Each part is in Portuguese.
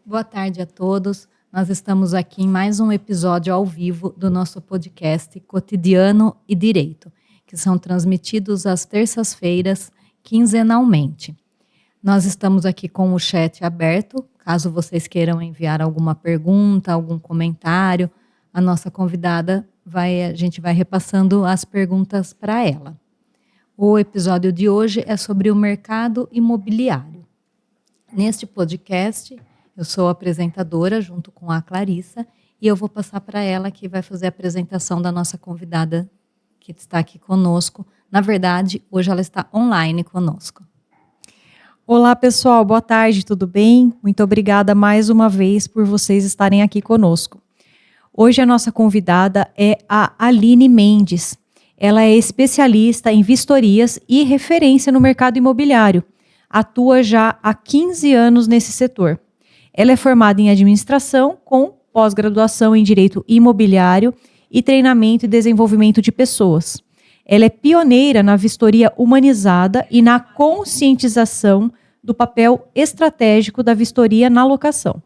Boa tarde a todos. Nós estamos aqui em mais um episódio ao vivo do nosso podcast Cotidiano e Direito, que são transmitidos às terças-feiras, quinzenalmente. Nós estamos aqui com o chat aberto, caso vocês queiram enviar alguma pergunta, algum comentário, a nossa convidada a gente vai repassando as perguntas para ela. O episódio de hoje é sobre o mercado imobiliário. Neste podcast, eu sou a apresentadora junto com a Clarissa e eu vou passar para ela que vai fazer a apresentação da nossa convidada que está aqui conosco. Na verdade, hoje ela está online conosco. Olá pessoal, boa tarde, tudo bem? Muito obrigada mais uma vez por vocês estarem aqui conosco. Hoje a nossa convidada é a Aline Mendes. Ela é especialista em vistorias e referência no mercado imobiliário. Atua já há 15 anos nesse setor. Ela é formada em administração com pós-graduação em direito imobiliário e treinamento e desenvolvimento de pessoas. Ela é pioneira na vistoria humanizada e na conscientização do papel estratégico da vistoria na locação.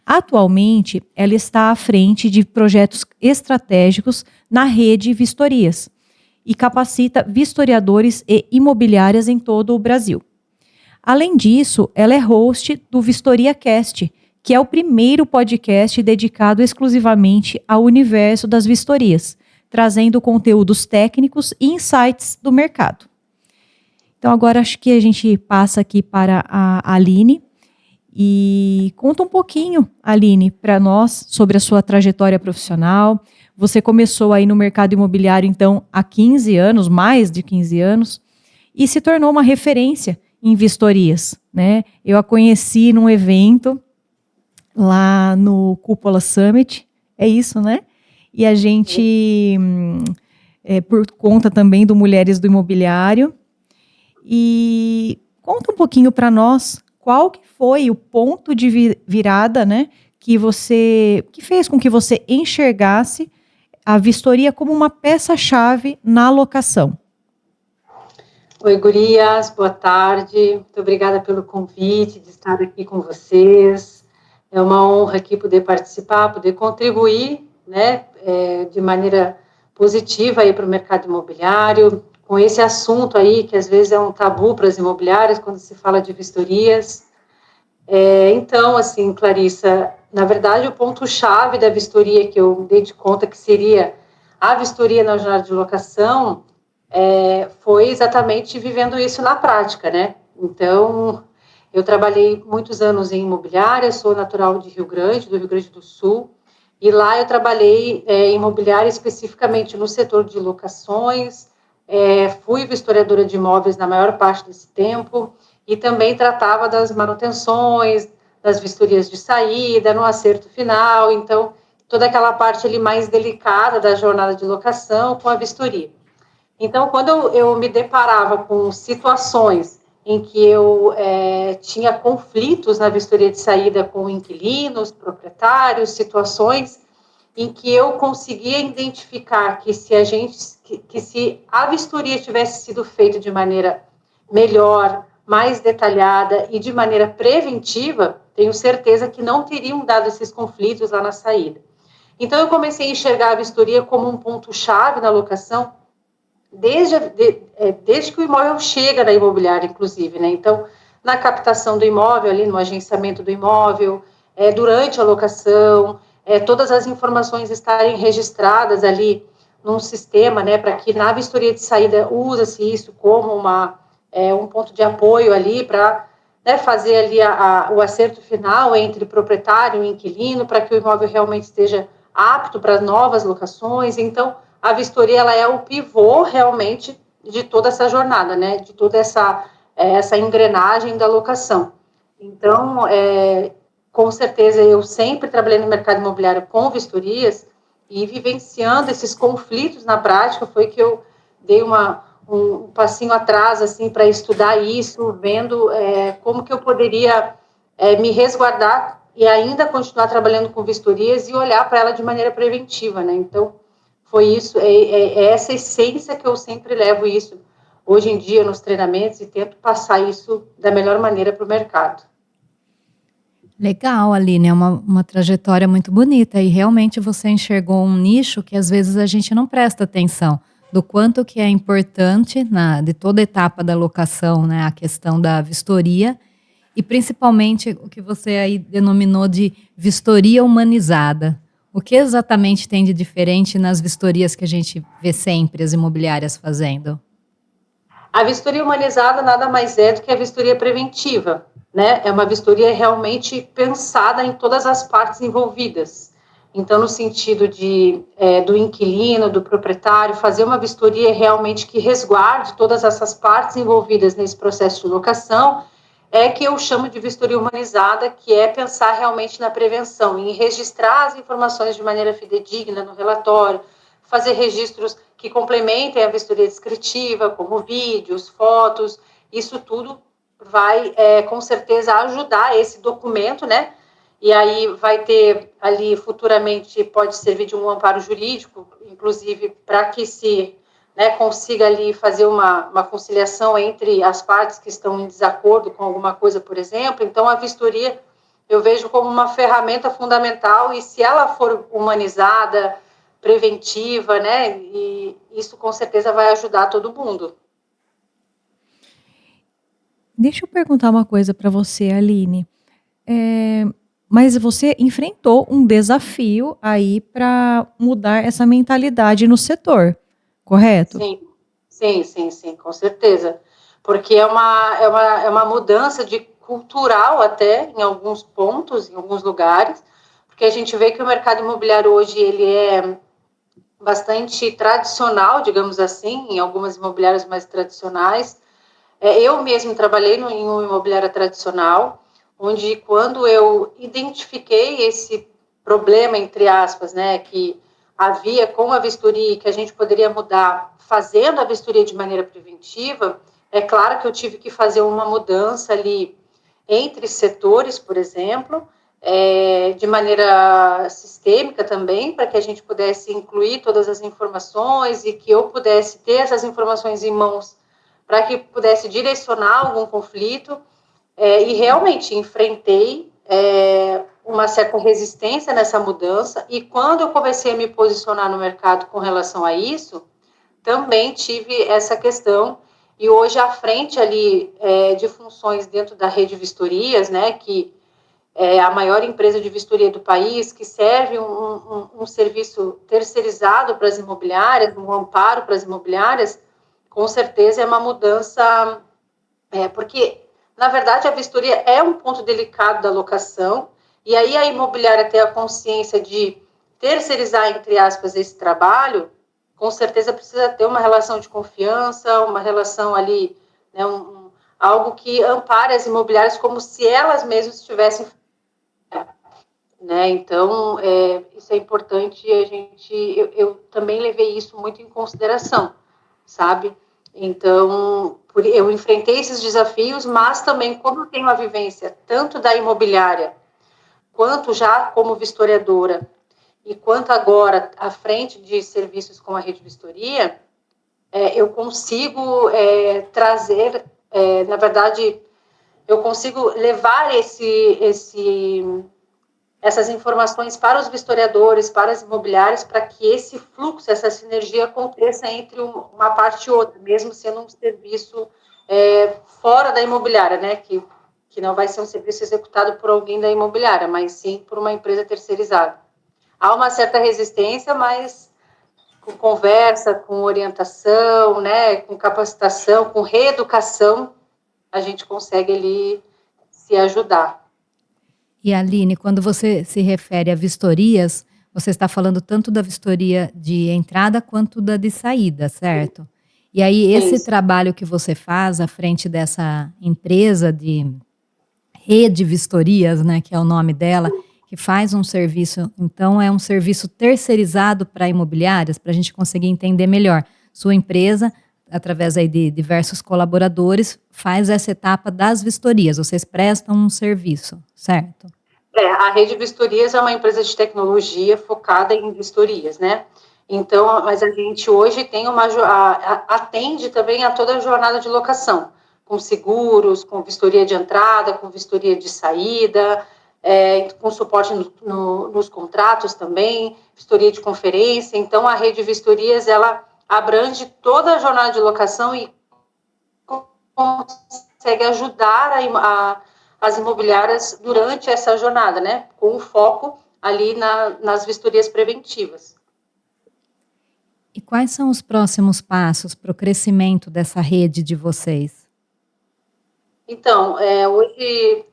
Atualmente, ela está à frente de projetos estratégicos na rede Vistorias e capacita vistoriadores e imobiliárias em todo o Brasil. Além disso, ela é host do Vistoria Cast, que é o primeiro podcast dedicado exclusivamente ao universo das vistorias, trazendo conteúdos técnicos e insights do mercado. Então, agora acho que a gente passa aqui para a Aline e conta um pouquinho, Aline, para nós sobre a sua trajetória profissional. Você começou aí no mercado imobiliário, então, há 15 anos, mais de 15 anos, e se tornou uma referência em vistorias, né? Eu a conheci num evento lá no Cúpula Summit, é isso, né? E a gente, por conta também do Mulheres do Imobiliário, e conta um pouquinho para nós qual que foi o ponto de virada, né? Que fez com que você enxergasse a vistoria como uma peça-chave na locação. Oi, gurias, boa tarde. Muito obrigada pelo convite de estar aqui com vocês. É uma honra aqui poder participar, poder contribuir, né, de maneira positiva aí para o mercado imobiliário, com esse assunto aí que às vezes é um tabu para as imobiliárias quando se fala de vistorias. Então, assim, Clarissa, na verdade o ponto-chave da vistoria que eu dei de conta que seria a vistoria na jornada de locação foi exatamente vivendo isso na prática, né? Então, eu trabalhei muitos anos em imobiliária, sou natural de Rio Grande, do Rio Grande do Sul, e lá eu trabalhei em imobiliária especificamente no setor de locações, fui vistoriadora de imóveis na maior parte desse tempo, e também tratava das manutenções, das vistorias de saída, no acerto final, então, toda aquela parte ali mais delicada da jornada de locação com a vistoria. Então, quando eu me deparava com situações em que eu tinha conflitos na vistoria de saída com inquilinos, proprietários, situações em que eu conseguia identificar que se a vistoria tivesse sido feita de maneira melhor, mais detalhada e de maneira preventiva, tenho certeza que não teriam dado esses conflitos lá na saída. Então, eu comecei a enxergar a vistoria como um ponto-chave na locação, desde que o imóvel chega na imobiliária, inclusive, né? Então, na captação do imóvel, ali no agenciamento do imóvel, durante a locação, todas as informações estarem registradas ali num sistema, né? Para que na vistoria de saída usa-se isso como um ponto de apoio ali para, né, fazer ali o acerto final entre proprietário e inquilino, para que o imóvel realmente esteja apto para novas locações. Então, a vistoria ela é o pivô realmente de toda essa jornada, né? De toda essa engrenagem da locação. Então, com certeza, eu sempre trabalhei no mercado imobiliário com vistorias e vivenciando esses conflitos na prática, foi que eu dei um passinho atrás, assim, para estudar isso, vendo como que eu poderia me resguardar e ainda continuar trabalhando com vistorias e olhar para ela de maneira preventiva, né? Então, foi isso, essa essência que eu sempre levo isso hoje em dia nos treinamentos e tento passar isso da melhor maneira para o mercado. Legal, Aline, é uma trajetória muito bonita e realmente você enxergou um nicho que às vezes a gente não presta atenção, do quanto que é importante de toda etapa da locação, né, a questão da vistoria e principalmente o que você aí denominou de vistoria humanizada. O que exatamente tem de diferente nas vistorias que a gente vê sempre as imobiliárias fazendo? A vistoria humanizada nada mais é do que a vistoria preventiva, né? É uma vistoria realmente pensada em todas as partes envolvidas. Então, no sentido do inquilino, do proprietário, fazer uma vistoria realmente que resguarde todas essas partes envolvidas nesse processo de locação, é que eu chamo de vistoria humanizada, que é pensar realmente na prevenção, em registrar as informações de maneira fidedigna no relatório, fazer registros que complementem a vistoria descritiva, como vídeos, fotos, isso tudo vai, com certeza, ajudar esse documento, né? E aí vai ter ali, futuramente, pode servir de um amparo jurídico, inclusive, para que se consiga ali fazer uma conciliação entre as partes que estão em desacordo com alguma coisa, por exemplo. Então, a vistoria eu vejo como uma ferramenta fundamental e se ela for humanizada, preventiva, né, e isso com certeza vai ajudar todo mundo. Deixa eu perguntar uma coisa para você, Aline. Mas você enfrentou um desafio aí para mudar essa mentalidade no setor, correto? Sim, sim, com certeza. Porque é uma mudança de cultural até, em alguns pontos, em alguns lugares, porque a gente vê que o mercado imobiliário hoje, ele é bastante tradicional, digamos assim, em algumas imobiliárias mais tradicionais. Eu mesmo trabalhei em uma imobiliária tradicional, onde quando eu identifiquei esse problema, entre aspas, né, que havia com a vistoria, que a gente poderia mudar fazendo a vistoria de maneira preventiva, é claro que eu tive que fazer uma mudança ali entre setores, por exemplo, de maneira sistêmica também, para que a gente pudesse incluir todas as informações e que eu pudesse ter essas informações em mãos para que pudesse direcionar algum conflito, e realmente enfrentei uma certa resistência nessa mudança, e quando eu comecei a me posicionar no mercado com relação a isso, também tive essa questão, e hoje à frente ali de funções dentro da rede Vistorias, né, que é a maior empresa de vistoria do país, que serve um serviço terceirizado para as imobiliárias, um amparo para as imobiliárias, com certeza é uma mudança, porque, na verdade, a vistoria é um ponto delicado da locação, e aí a imobiliária ter a consciência de terceirizar, entre aspas, esse trabalho, com certeza precisa ter uma relação de confiança, uma relação ali, né, algo que ampare as imobiliárias como se elas mesmas estivessem, né? Então, isso é importante, eu também levei isso muito em consideração, sabe? Então, eu enfrentei esses desafios, mas também, como eu tenho a vivência tanto da imobiliária, quanto já como vistoriadora, e quanto agora à frente de serviços com a Rede Vistoria, eu consigo trazer, na verdade, eu consigo levar essas informações para os vistoriadores, para as imobiliárias, para que esse fluxo, essa sinergia aconteça entre uma parte e outra, mesmo sendo um serviço fora da imobiliária, né? Que não vai ser um serviço executado por alguém da imobiliária, mas sim por uma empresa terceirizada. Há uma certa resistência, mas com conversa, com orientação, né? Com capacitação, com reeducação, a gente consegue ali se ajudar. E Aline, quando você se refere a vistorias, você está falando tanto da vistoria de entrada quanto da de saída, certo? E aí esse trabalho que você faz à frente dessa empresa de Rede Vistorias, né, que é o nome dela, que faz um serviço, então é um serviço terceirizado para imobiliárias, para a gente conseguir entender melhor. Sua empresa, através aí de diversos colaboradores, faz essa etapa das vistorias, vocês prestam um serviço, certo? A Rede Vistorias é uma empresa de tecnologia focada em vistorias, né? Então, mas a gente hoje tem atende também a toda a jornada de locação, com seguros, com vistoria de entrada, com vistoria de saída, com suporte nos contratos também, vistoria de conferência. Então, a rede de vistorias, ela abrange toda a jornada de locação e consegue ajudar as imobiliárias durante essa jornada, né, com o foco ali nas vistorias preventivas. E quais são os próximos passos para o crescimento dessa rede de vocês? Então, hoje,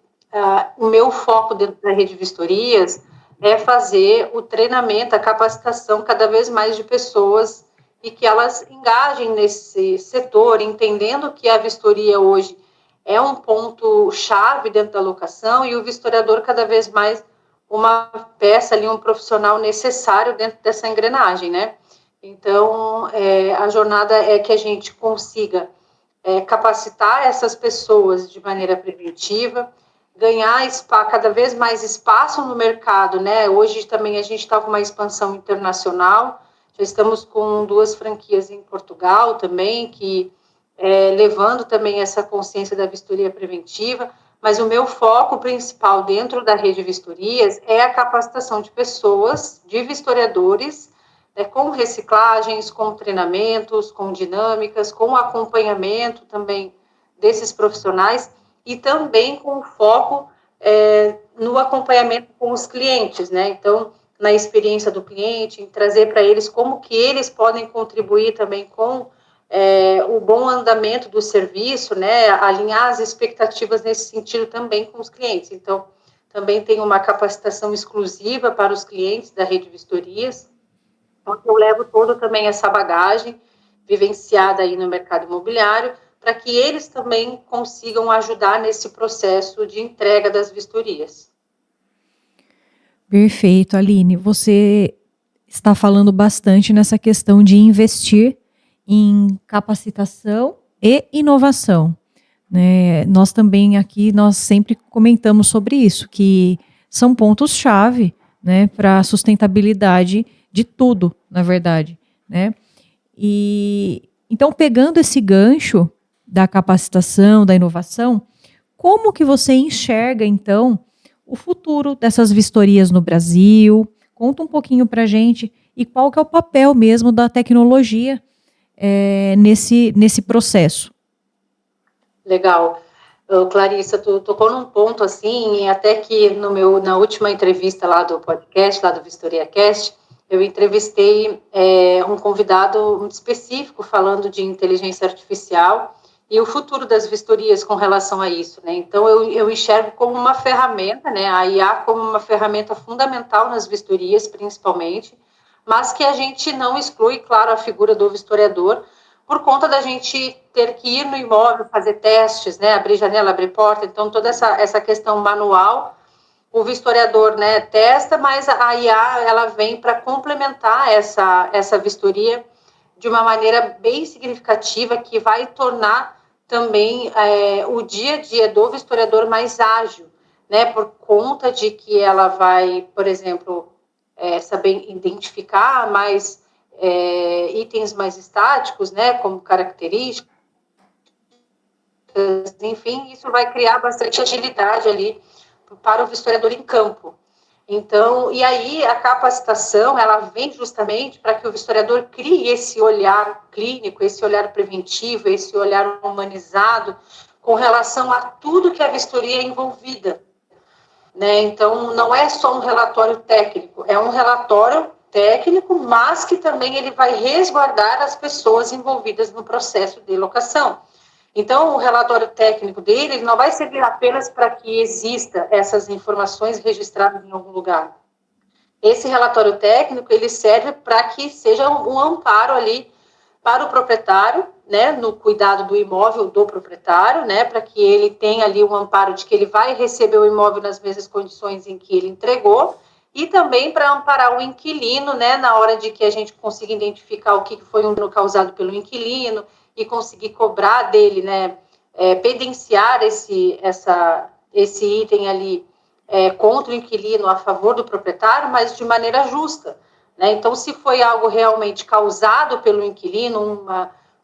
o meu foco dentro da rede de vistorias é fazer o treinamento, a capacitação cada vez mais de pessoas e que elas engajem nesse setor, entendendo que a vistoria hoje é um ponto-chave dentro da locação e o vistoriador cada vez mais uma peça ali, um profissional necessário dentro dessa engrenagem, né? Então, a jornada é que a gente consiga capacitar essas pessoas de maneira preventiva, ganhar cada vez mais espaço no mercado, né? Hoje também a gente está com uma expansão internacional, já estamos com 2 franquias em Portugal também, que levando também essa consciência da vistoria preventiva, mas o meu foco principal dentro da rede de vistorias é a capacitação de pessoas, de vistoriadores, com reciclagens, com treinamentos, com dinâmicas, com acompanhamento também desses profissionais e também com foco no acompanhamento com os clientes, né? Então, na experiência do cliente, em trazer para eles como que eles podem contribuir também com o bom andamento do serviço, né? Alinhar as expectativas nesse sentido também com os clientes. Então, também tem uma capacitação exclusiva para os clientes da rede de vistorias, onde eu levo toda também essa bagagem vivenciada aí no mercado imobiliário, para que eles também consigam ajudar nesse processo de entrega das vistorias. Perfeito, Aline. Você está falando bastante nessa questão de investir em capacitação e inovação, né? Nós também aqui, nós sempre comentamos sobre isso, que são pontos-chave, né, para a sustentabilidade de tudo, na verdade, né? E então, pegando esse gancho da capacitação, da inovação, como que você enxerga, então, o futuro dessas vistorias no Brasil? Conta um pouquinho para a gente e qual que é o papel mesmo da tecnologia nesse processo. Legal. Clarissa, tu tocou num ponto assim, até que na última entrevista lá do podcast, lá do VistoriaCast, eu entrevistei um convidado específico falando de inteligência artificial e o futuro das vistorias com relação a isso, né? Então, eu enxergo como uma ferramenta, né? A IA como uma ferramenta fundamental nas vistorias, principalmente, mas que a gente não exclui, claro, a figura do vistoriador, por conta da gente ter que ir no imóvel, fazer testes, né, abrir janela, abrir porta, então toda essa questão manual, o vistoriador, né, testa, mas a IA, ela vem para complementar essa vistoria de uma maneira bem significativa, que vai tornar também o dia a dia do vistoriador mais ágil, né, por conta de que ela vai, por exemplo, saber identificar mais itens mais estáticos, né, como características, enfim, isso vai criar bastante agilidade ali para o vistoriador em campo. Então, e aí a capacitação, ela vem justamente para que o vistoriador crie esse olhar clínico, esse olhar preventivo, esse olhar humanizado com relação a tudo que a vistoria é envolvida, né? Então, não é só um relatório técnico, é um relatório técnico, mas que também ele vai resguardar as pessoas envolvidas no processo de locação. Então, o relatório técnico dele ele não vai servir apenas para que exista essas informações registradas em algum lugar. Esse relatório técnico, ele serve para que seja um amparo ali para o proprietário, né, no cuidado do imóvel do proprietário, né, para que ele tenha ali um amparo de que ele vai receber o imóvel nas mesmas condições em que ele entregou, e também para amparar o inquilino, né, na hora de que a gente consiga identificar o que foi um dano causado pelo inquilino e conseguir cobrar dele, né, pedenciar esse item ali contra o inquilino a favor do proprietário, mas de maneira justa, né? Então, se foi algo realmente causado pelo inquilino,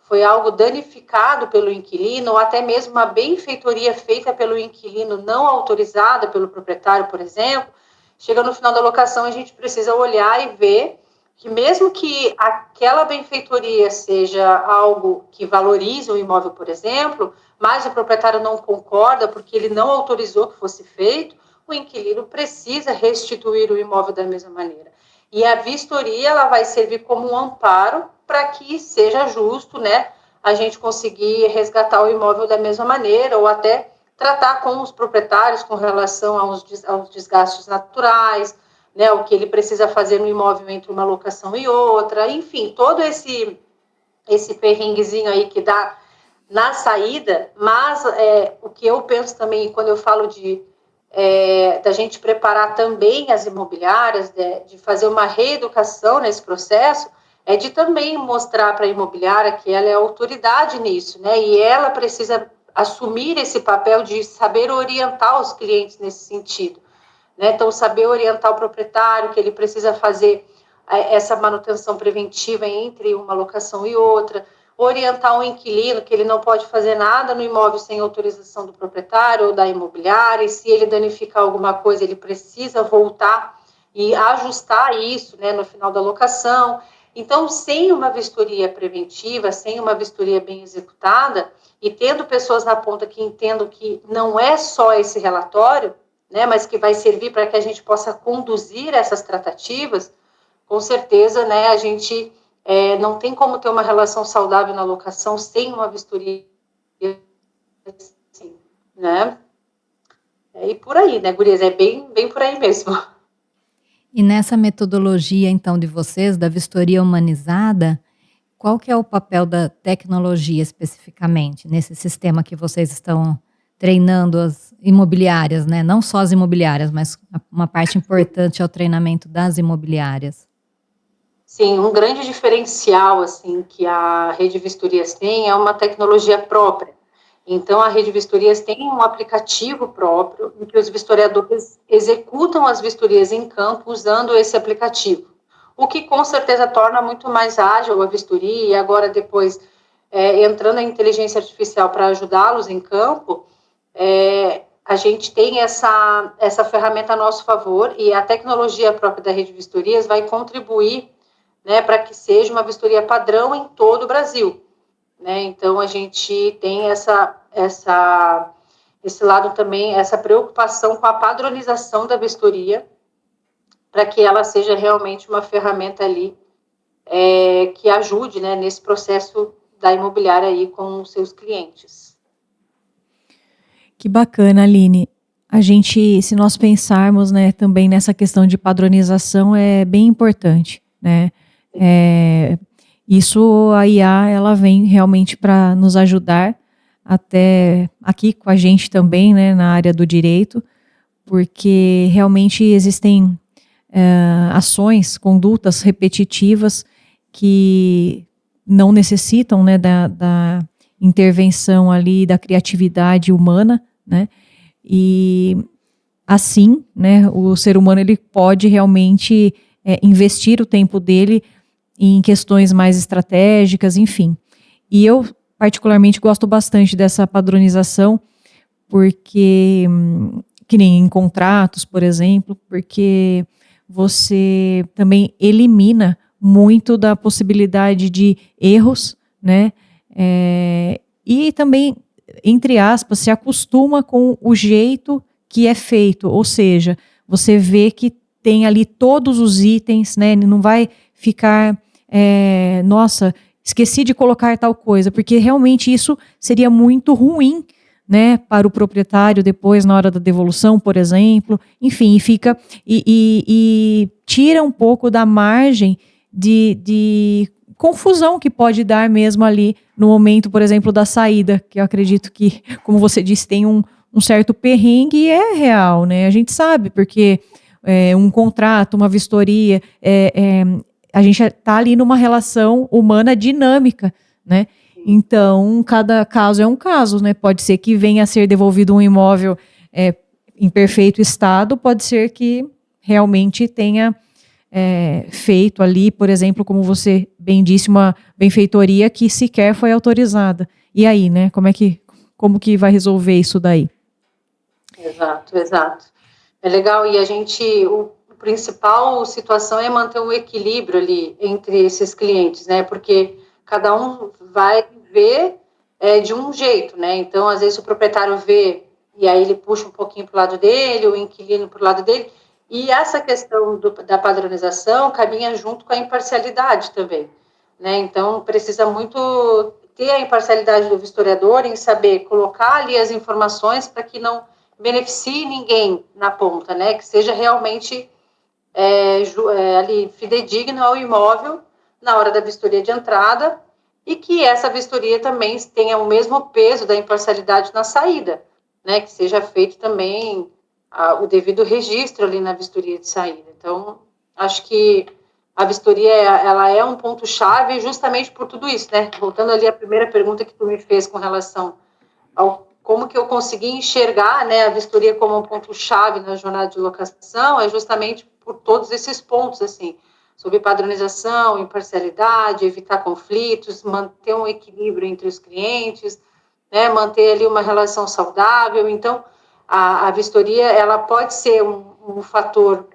foi algo danificado pelo inquilino, ou até mesmo uma benfeitoria feita pelo inquilino não autorizada pelo proprietário, por exemplo, chega no final da locação, a gente precisa olhar e ver que mesmo que aquela benfeitoria seja algo que valorize o imóvel, por exemplo, mas o proprietário não concorda porque ele não autorizou que fosse feito, o inquilino precisa restituir o imóvel da mesma maneira. E a vistoria, ela vai servir como um amparo para que seja justo, né, a gente conseguir resgatar o imóvel da mesma maneira, ou até tratar com os proprietários com relação aos desgastes naturais, né, o que ele precisa fazer no imóvel entre uma locação e outra, enfim, todo esse perrenguezinho aí que dá na saída, mas o que eu penso também, quando eu falo da gente preparar também as imobiliárias, de fazer uma reeducação nesse processo, é de também mostrar para a imobiliária que ela é autoridade nisso, né, e ela precisa assumir esse papel de saber orientar os clientes nesse sentido, né? Então, saber orientar o proprietário que ele precisa fazer essa manutenção preventiva entre uma locação e outra, orientar o inquilino que ele não pode fazer nada no imóvel sem autorização do proprietário ou da imobiliária, e se ele danificar alguma coisa, ele precisa voltar e ajustar isso, né, no final da locação. Então, sem uma vistoria preventiva, sem uma vistoria bem executada, e tendo pessoas na ponta que entendam que não é só esse relatório, né, mas que vai servir para que a gente possa conduzir essas tratativas, com certeza, né, a gente não tem como ter uma relação saudável na locação sem uma vistoria, assim, né? E por aí, né, gurias? É bem por aí mesmo. E nessa metodologia, então, de vocês, da vistoria humanizada, qual que é o papel da tecnologia especificamente nesse sistema que vocês estão treinando as imobiliárias, né? Não só as imobiliárias, mas uma parte importante é o treinamento das imobiliárias. Sim, um grande diferencial assim que a Rede Vistorias tem é uma tecnologia própria. Então, a Rede Vistorias tem um aplicativo próprio em que os vistoriadores executam as vistorias em campo usando esse aplicativo, o que com certeza torna muito mais ágil a vistoria, e agora depois, entrando a inteligência artificial para ajudá-los em campo, a gente tem essa ferramenta a nosso favor, e a tecnologia própria da Rede Vistorias vai contribuir, né, para que seja uma vistoria padrão em todo o Brasil. Né? Então, a gente tem esse lado também, essa preocupação com a padronização da vistoria, para que ela seja realmente uma ferramenta ali que ajude, né, nesse processo da imobiliária aí com os seus clientes. Que bacana, Aline. A gente, se nós pensarmos, né, também nessa questão de padronização, é bem importante, né? Isso, a IA, ela vem realmente para nos ajudar, até aqui com a gente também, né, na área do direito, porque realmente existem ações, condutas repetitivas que não necessitam, né, da intervenção ali, da criatividade humana, né, e assim, né, o ser humano ele pode realmente investir o tempo dele em questões mais estratégicas, enfim. E eu particularmente gosto bastante dessa padronização, porque, que nem em contratos, por exemplo, porque você também elimina muito da possibilidade de erros, né? E também, entre aspas, se acostuma com o jeito que é feito, ou seja, você vê que tem ali todos os itens, né? Não vai ficar, nossa, esqueci de colocar tal coisa, porque realmente isso seria muito ruim, né, para o proprietário depois na hora da devolução, por exemplo, enfim, fica e tira um pouco da margem de confusão que pode dar mesmo ali no momento, por exemplo, da saída, que eu acredito que, como você disse, tem um certo perrengue e é real, né? A gente sabe, porque um contrato, uma vistoria, a gente está ali numa relação humana dinâmica, né? Então, cada caso é um caso, né? Pode ser que venha a ser devolvido um imóvel em perfeito estado, pode ser que realmente tenha feito ali, por exemplo, como você bem disse, uma benfeitoria que sequer foi autorizada. E aí, né? Como que vai resolver isso daí? Exato, exato. É legal, e a principal situação é manter um equilíbrio ali entre esses clientes, né? Porque cada um vai ver de um jeito, né? Então, às vezes, o proprietário vê e aí ele puxa um pouquinho para o lado dele, o inquilino para o lado dele, e essa questão da padronização caminha junto com a imparcialidade também, né? Então, precisa muito ter a imparcialidade do vistoriador em saber colocar ali as informações para que não beneficie ninguém na ponta, né? Que seja realmente ali fidedigno ao imóvel na hora da vistoria de entrada e que essa vistoria também tenha o mesmo peso da imparcialidade na saída, né? Que seja feito também o devido registro ali na vistoria de saída. Então, acho que a vistoria ela é um ponto chave justamente por tudo isso, né? Voltando ali à primeira pergunta que tu me fez com relação ao como que eu consegui enxergar, né, a vistoria como um ponto-chave na jornada de locação, é justamente por todos esses pontos, assim, sobre padronização, imparcialidade, evitar conflitos, manter um equilíbrio entre os clientes, né, manter ali uma relação saudável. Então, a vistoria, ela pode ser um fator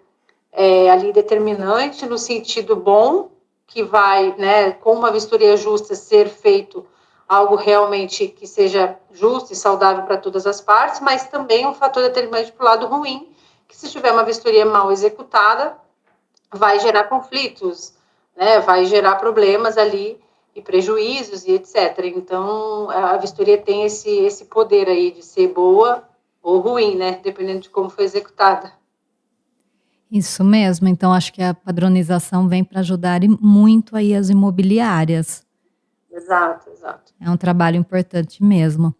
ali determinante no sentido bom, que vai, né, com uma vistoria justa, ser feito algo realmente que seja justo e saudável para todas as partes, mas também um fator determinante para o lado ruim, que se tiver uma vistoria mal executada, vai gerar conflitos, né, vai gerar problemas ali e prejuízos e etc. Então, a vistoria tem esse poder aí de ser boa ou ruim, né, dependendo de como foi executada. Isso mesmo, então acho que a padronização vem para ajudar muito aí as imobiliárias. Exato, exato. É um trabalho importante mesmo.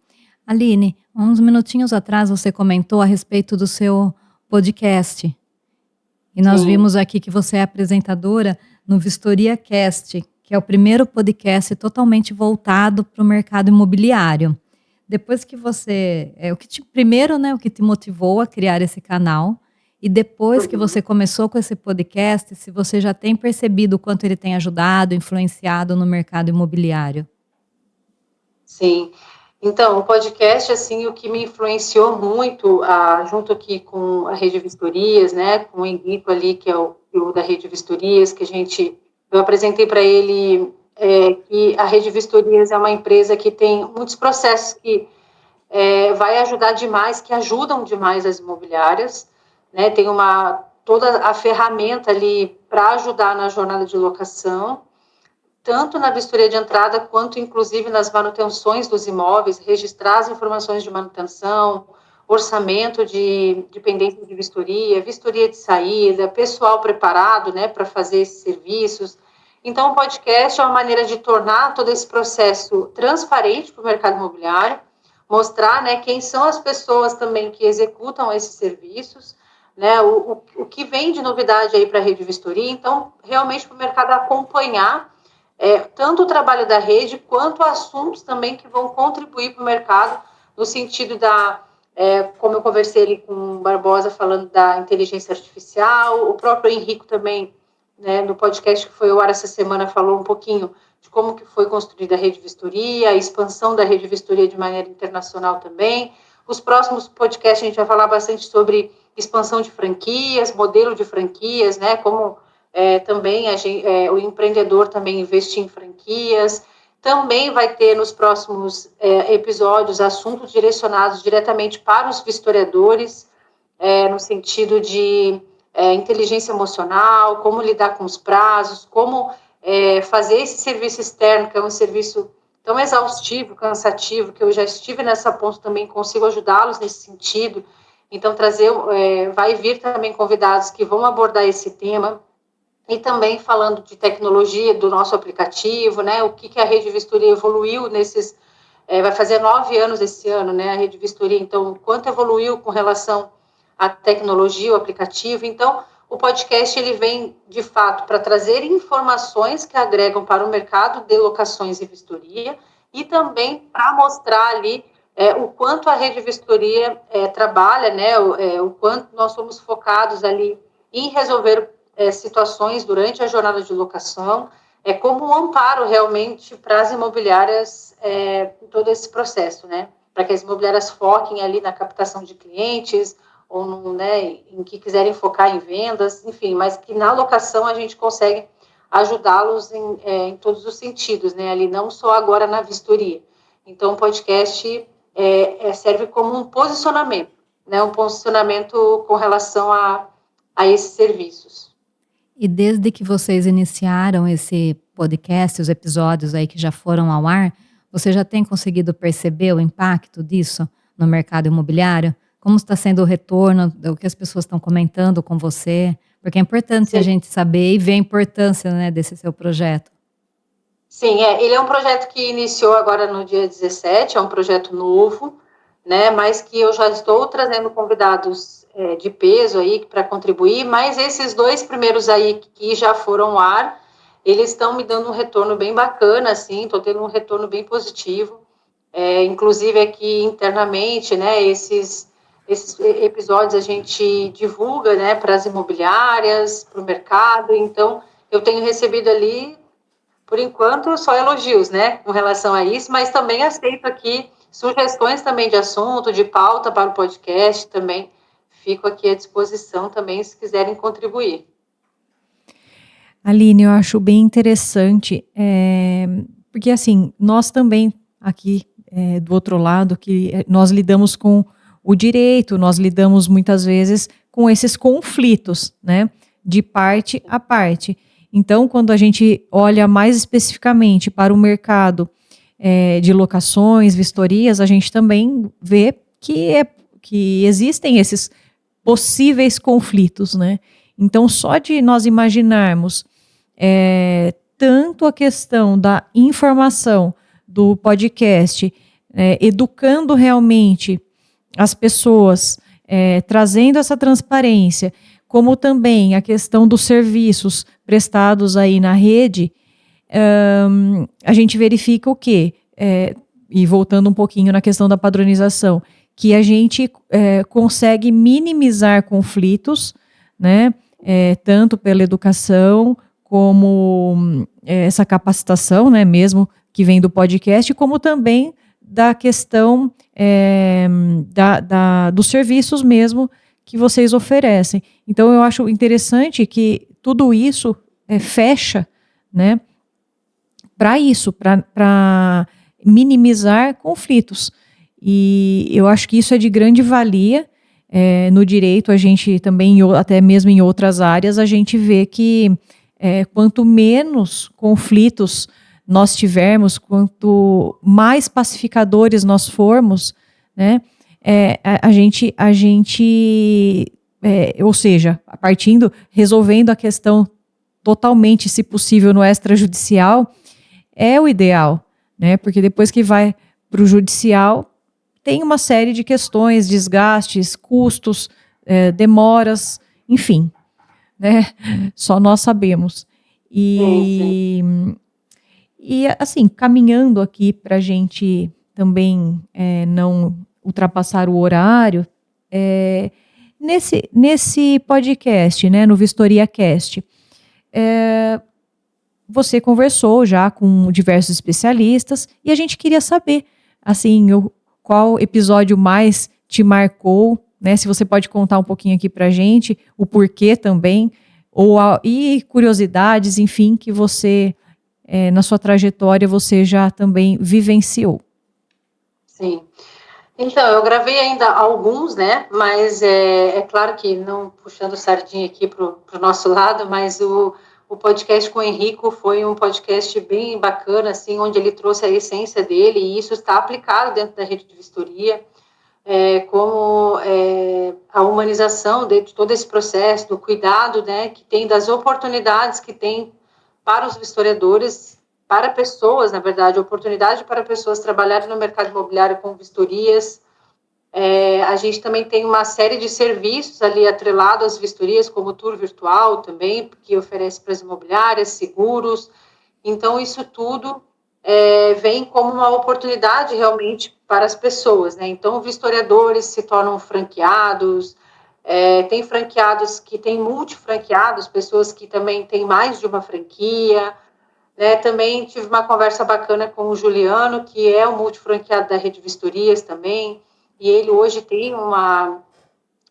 Aline, uns minutinhos atrás você comentou a respeito do seu podcast. E nós Sim. vimos aqui que você é apresentadora no Vistoria Cast, que é o primeiro podcast totalmente voltado para o mercado imobiliário. Depois que você, primeiro, né, o que te motivou a criar esse canal, e depois que você começou com esse podcast, se você já tem percebido o quanto ele tem ajudado, influenciado no mercado imobiliário. Sim. Então, o podcast, assim, o que me influenciou muito, junto aqui com a Rede Vistorias, né, com o Henrico ali, que é o da Rede Vistorias, eu apresentei para ele que a Rede Vistorias é uma empresa que tem muitos processos que vai ajudar demais, que ajudam demais as imobiliárias, né, tem toda a ferramenta ali para ajudar na jornada de locação, tanto na vistoria de entrada, quanto inclusive nas manutenções dos imóveis, registrar as informações de manutenção, orçamento de pendência de vistoria de saída, pessoal preparado, né, para fazer esses serviços. Então, o podcast é uma maneira de tornar todo esse processo transparente para o mercado imobiliário, mostrar, né, quem são as pessoas também que executam esses serviços, né, o que vem de novidade aí para a rede vistoria. Então, realmente, para o mercado acompanhar tanto o trabalho da rede, quanto assuntos também que vão contribuir para o mercado, no sentido como eu conversei ali com o Barbosa, falando da inteligência artificial, o próprio Henrico também, né, no podcast que foi ao ar essa semana, falou um pouquinho de como que foi construída a rede vistoria, a expansão da rede vistoria de maneira internacional também. Os próximos podcasts a gente vai falar bastante sobre expansão de franquias, modelo de franquias, né, como também o empreendedor também investir em franquias. Também vai ter nos próximos episódios assuntos direcionados diretamente para os vistoriadores, no sentido de inteligência emocional, como lidar com os prazos, como fazer esse serviço externo, que é um serviço tão exaustivo, cansativo, que eu já estive nessa ponta também, consigo ajudá-los nesse sentido. Então, vai vir também convidados que vão abordar esse tema. E também falando de tecnologia do nosso aplicativo, né? O que a Rede Vistoria evoluiu vai fazer 9 anos esse ano, né? A Rede Vistoria, então, quanto evoluiu com relação à tecnologia, o aplicativo. Então, o podcast, ele vem, de fato, para trazer informações que agregam para o mercado de locações e vistoria, e também para mostrar ali o quanto a Rede Vistoria trabalha, né? O quanto nós somos focados ali em resolver situações durante a jornada de locação, como um amparo realmente para as imobiliárias em todo esse processo, né? Para que as imobiliárias foquem ali na captação de clientes ou em que quiserem focar em vendas, enfim, mas que na locação a gente consegue ajudá-los em todos os sentidos, né? Ali não só agora na vistoria. Então, o podcast serve como um posicionamento, né? Um posicionamento com relação a esses serviços. E desde que vocês iniciaram esse podcast, os episódios aí que já foram ao ar, você já tem conseguido perceber o impacto disso no mercado imobiliário? Como está sendo o retorno, o que as pessoas estão comentando com você? Porque é importante a gente saber e ver a importância, né, desse seu projeto. Sim, ele é um projeto que iniciou agora no dia 17, é um projeto novo, né, mas que eu já estou trazendo convidados de peso aí para contribuir, mas esses 2 primeiros aí que já foram ao ar, eles estão me dando um retorno bem bacana, assim, estou tendo um retorno bem positivo, inclusive aqui internamente, né, esses episódios a gente divulga, né, para as imobiliárias, para o mercado, então eu tenho recebido ali, por enquanto, só elogios, né, com relação a isso, mas também aceito aqui sugestões também de assunto, de pauta para o podcast também, fico aqui à disposição também se quiserem contribuir. Aline, eu acho bem interessante, porque assim, nós também aqui do outro lado, que nós lidamos com o direito, nós lidamos muitas vezes com esses conflitos, né, de parte a parte. Então, quando a gente olha mais especificamente para o mercado de locações, vistorias, a gente também vê que existem esses possíveis conflitos, né? Então, só de nós imaginarmos tanto a questão da informação do podcast, educando realmente as pessoas, trazendo essa transparência, como também a questão dos serviços prestados aí na rede, a gente verifica o quê? E voltando um pouquinho na questão da padronização, que a gente consegue minimizar conflitos, né? Tanto pela educação, como essa capacitação, né, mesmo que vem do podcast, como também da questão dos serviços mesmo que vocês oferecem. Então, eu acho interessante que tudo isso fecha, né, para isso, para minimizar conflitos. E eu acho que isso é de grande valia. No direito, a gente também, até mesmo em outras áreas, a gente vê que quanto menos conflitos nós tivermos, quanto mais pacificadores nós formos, né, ou seja, resolvendo a questão totalmente, se possível, no extrajudicial, é o ideal, né, porque depois que vai para o judicial, tem uma série de questões, desgastes, custos, demoras, enfim, né, só nós sabemos. E assim, caminhando aqui para a gente também não ultrapassar o horário, nesse podcast, né, no Vistoria Cast, você conversou já com diversos especialistas e a gente queria saber, assim, qual episódio mais te marcou, né? Se você pode contar um pouquinho aqui pra gente, o porquê também, e curiosidades, enfim, que você, na sua trajetória, você já também vivenciou. Sim. Então, eu gravei ainda alguns, né? Mas é claro que não puxando sardinha aqui para o nosso lado, mas o podcast com o Henrico foi um podcast bem bacana, assim, onde ele trouxe a essência dele, e isso está aplicado dentro da rede de vistoria, como a humanização de todo esse processo, do cuidado, né, que tem, das oportunidades que tem para os vistoriadores, para pessoas, na verdade, oportunidade para pessoas trabalharem no mercado imobiliário com vistorias. A gente também tem uma série de serviços ali atrelados às vistorias, como o tour virtual também, que oferece para as imobiliárias, seguros. Então, isso tudo vem como uma oportunidade realmente para as pessoas, né? Então, vistoriadores se tornam franqueados, tem franqueados que têm multifranqueados, pessoas que também têm mais de uma franquia, né? Também tive uma conversa bacana com o Juliano, que é o multifranqueado da Rede Vistorias também, e ele hoje tem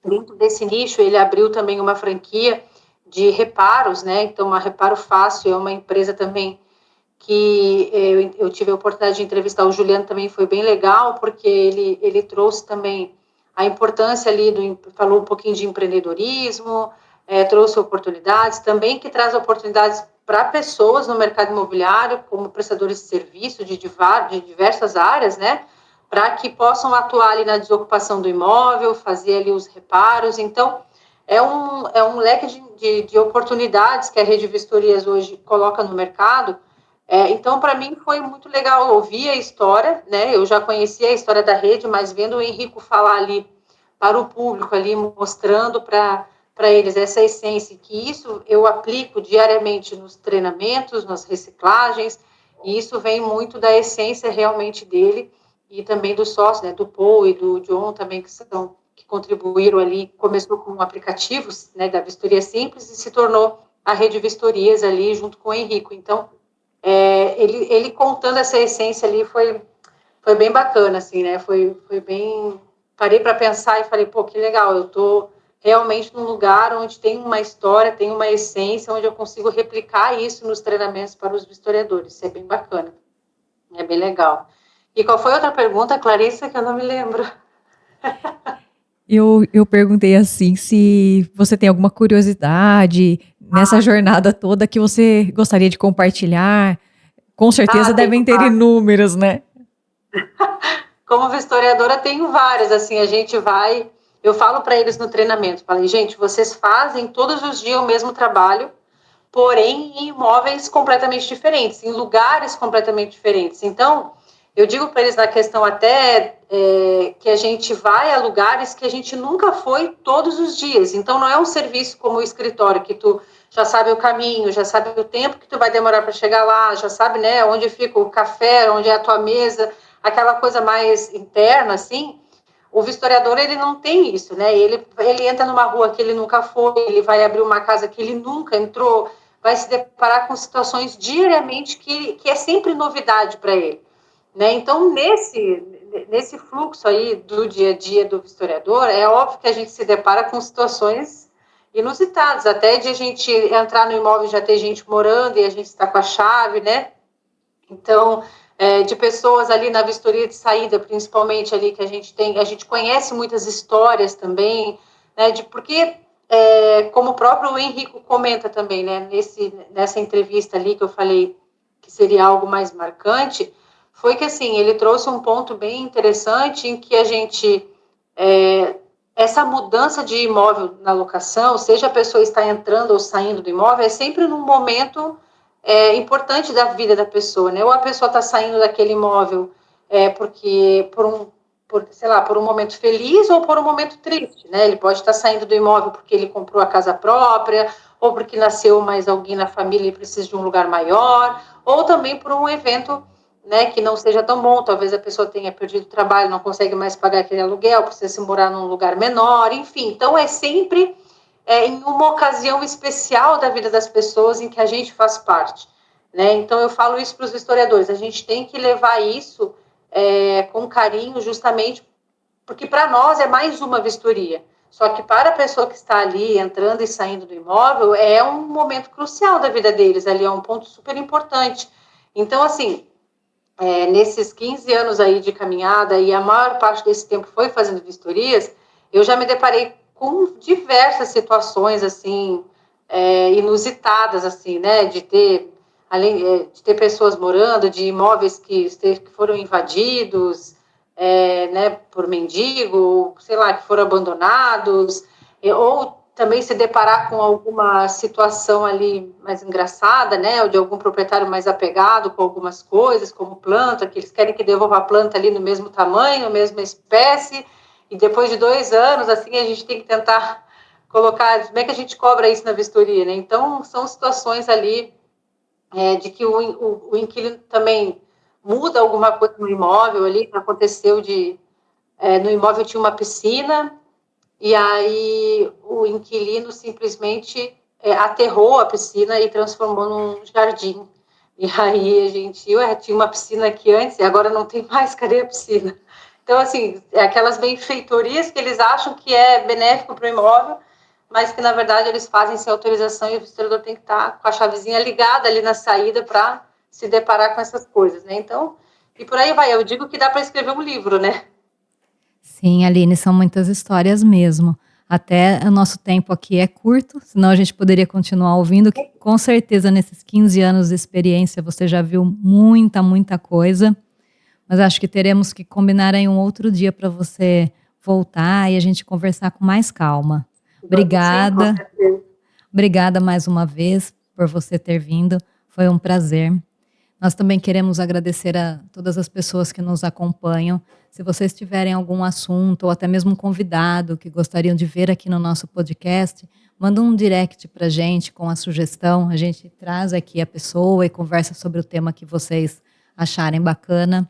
dentro desse nicho, ele abriu também uma franquia de reparos, né? Então, a Reparo Fácil é uma empresa também que eu tive a oportunidade de entrevistar o Juliano, também foi bem legal, porque ele trouxe também a importância ali, falou um pouquinho de empreendedorismo, trouxe oportunidades, também que traz oportunidades para pessoas no mercado imobiliário, como prestadores de serviço de diversas áreas, né? Para que possam atuar ali na desocupação do imóvel, fazer ali os reparos. Então, é um leque de oportunidades que a Rede Vistorias hoje coloca no mercado. Então, para mim, foi muito legal ouvir a história, né? Eu já conhecia a história da rede, mas vendo o Henrico falar ali para o público, ali mostrando para eles essa essência, que isso eu aplico diariamente nos treinamentos, nas reciclagens, e isso vem muito da essência realmente dele, e também do sócio, né? Do Paul e do John também, que contribuíram ali, começou com aplicativos, né? Da Vistoria Simples e se tornou a Rede Vistorias ali junto com o Henrico. Então, ele contando essa essência ali foi bem bacana, assim, né? Foi bem... Parei para pensar e falei, pô, que legal, eu tô realmente num lugar onde tem uma história, tem uma essência, onde eu consigo replicar isso nos treinamentos para os vistoriadores. Isso é bem bacana, é bem legal. E qual foi a outra pergunta, Clarissa, que eu não me lembro? Eu perguntei assim, se você tem alguma curiosidade nessa jornada toda que você gostaria de compartilhar. Com certeza devem ter inúmeros, né? Como historiadora, tenho várias, assim, a gente vai... Eu falo para eles no treinamento, falei, gente, vocês fazem todos os dias o mesmo trabalho, porém em imóveis completamente diferentes, em lugares completamente diferentes. Então, eu digo para eles na questão até que a gente vai a lugares que a gente nunca foi todos os dias. Então, não é um serviço como o escritório, que tu já sabe o caminho, já sabe o tempo que tu vai demorar para chegar lá, já sabe, né, onde fica o café, onde é a tua mesa, aquela coisa mais interna, assim. O vistoriador, ele não tem isso, né? Ele entra numa rua que ele nunca foi, ele vai abrir uma casa que ele nunca entrou, vai se deparar com situações diariamente que é sempre novidade para ele, né? Então, nesse fluxo aí do dia a dia do vistoriador, é óbvio que a gente se depara com situações inusitadas, até de a gente entrar no imóvel e já ter gente morando e a gente está com a chave, né? Então, de pessoas ali na vistoria de saída, principalmente ali que a gente conhece muitas histórias também, né, porque, como o próprio Henrico comenta também, né, nessa entrevista ali que eu falei que seria algo mais marcante, foi que, assim, ele trouxe um ponto bem interessante em que a gente, essa mudança de imóvel na locação, seja a pessoa está entrando ou saindo do imóvel, é sempre num momento importante da vida da pessoa, né? Ou a pessoa está saindo daquele imóvel porque por um momento feliz ou por um momento triste, né? Ele pode estar saindo do imóvel porque ele comprou a casa própria, ou porque nasceu mais alguém na família e precisa de um lugar maior, ou também por um evento, né, que não seja tão bom. Talvez a pessoa tenha perdido o trabalho, não consegue mais pagar aquele aluguel, precisa se morar num lugar menor, enfim. Então, é sempre em uma ocasião especial da vida das pessoas em que a gente faz parte, né? Então, eu falo isso para os historiadores, a gente tem que levar isso com carinho, justamente porque para nós é mais uma vistoria, só que para a pessoa que está ali entrando e saindo do imóvel, é um momento crucial da vida deles, ali é um ponto super importante. Então, assim, nesses 15 anos aí de caminhada, e a maior parte desse tempo foi fazendo vistorias, eu já me deparei com diversas situações, assim, inusitadas, assim, né, de ter pessoas morando, de imóveis que foram invadidos, né, por mendigo, sei lá, que foram abandonados, ou também se deparar com alguma situação ali mais engraçada, né, ou de algum proprietário mais apegado com algumas coisas, como planta, que eles querem que devolva a planta ali no mesmo tamanho, mesma espécie, e depois de 2 anos, assim, a gente tem que tentar colocar, como é que a gente cobra isso na vistoria, né? Então, são situações ali de que o inquilino também muda alguma coisa no imóvel ali, aconteceu no imóvel tinha uma piscina, e aí o inquilino simplesmente aterrou a piscina e transformou num jardim. E aí a gente, tinha uma piscina aqui antes e agora não tem mais, cadê a piscina? Então, assim, é aquelas benfeitorias que eles acham que é benéfico para o imóvel, mas que, na verdade, eles fazem sem autorização e o historiador tem que estar com a chavezinha ligada ali na saída para se deparar com essas coisas, né? Então, e por aí vai. Eu digo que dá para escrever um livro, né? Sim, Aline, são muitas histórias mesmo. Até o nosso tempo aqui é curto, senão a gente poderia continuar ouvindo, que com certeza nesses 15 anos de experiência você já viu muita, muita coisa. Mas acho que teremos que combinar aí um outro dia para você voltar e a gente conversar com mais calma. Obrigada. Sim, Obrigada mais uma vez por você ter vindo. Foi um prazer. Nós também queremos agradecer a todas as pessoas que nos acompanham. Se vocês tiverem algum assunto ou até mesmo um convidado que gostariam de ver aqui no nosso podcast, manda um direct para a gente com a sugestão. A gente traz aqui a pessoa e conversa sobre o tema que vocês acharem bacana.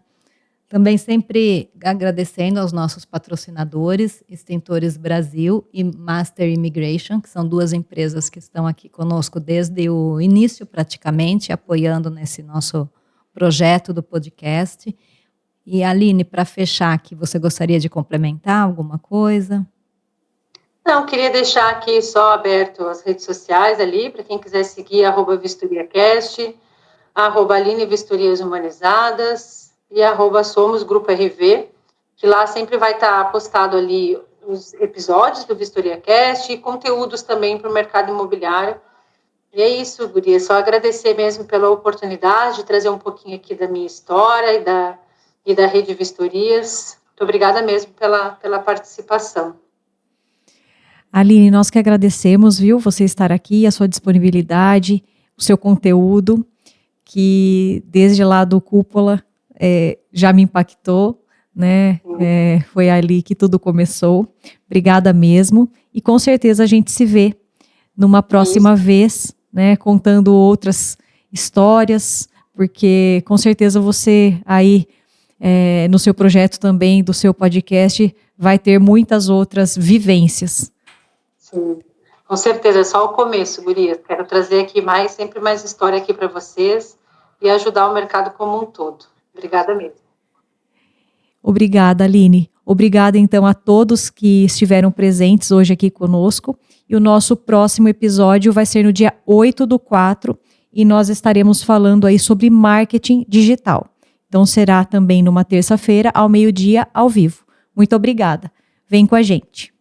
Também sempre agradecendo aos nossos patrocinadores, Extintores Brasil e Master Immigration, que são duas empresas que estão aqui conosco desde o início praticamente, apoiando nesse nosso projeto do podcast. E Aline, para fechar aqui, você gostaria de complementar alguma coisa? Não, queria deixar aqui só aberto as redes sociais ali, para quem quiser seguir, @VistoriaCast, @Aline Vistorias Humanizadas, e @Somos Grupo RV, que lá sempre vai estar postado ali os episódios do VistoriaCast e conteúdos também para o mercado imobiliário. E é isso, Guria, é só agradecer mesmo pela oportunidade de trazer um pouquinho aqui da minha história e da Rede Vistorias. Muito obrigada mesmo pela participação. Aline, nós que agradecemos, viu, você estar aqui, a sua disponibilidade, o seu conteúdo, que desde lá do Cúpula já me impactou, né? Foi ali que tudo começou. Obrigada mesmo. E com certeza a gente se vê numa próxima vez, né? Contando outras histórias, porque com certeza você aí no seu projeto também, do seu podcast, vai ter muitas outras vivências. Sim, com certeza, é só o começo, Gurias. Quero trazer aqui sempre mais história aqui para vocês e ajudar o mercado como um todo. Obrigada mesmo. Obrigada, Aline. Obrigada, então, a todos que estiveram presentes hoje aqui conosco. E o nosso próximo episódio vai ser no dia 8/4 e nós estaremos falando aí sobre marketing digital. Então, será também numa terça-feira, ao meio-dia, ao vivo. Muito obrigada. Vem com a gente.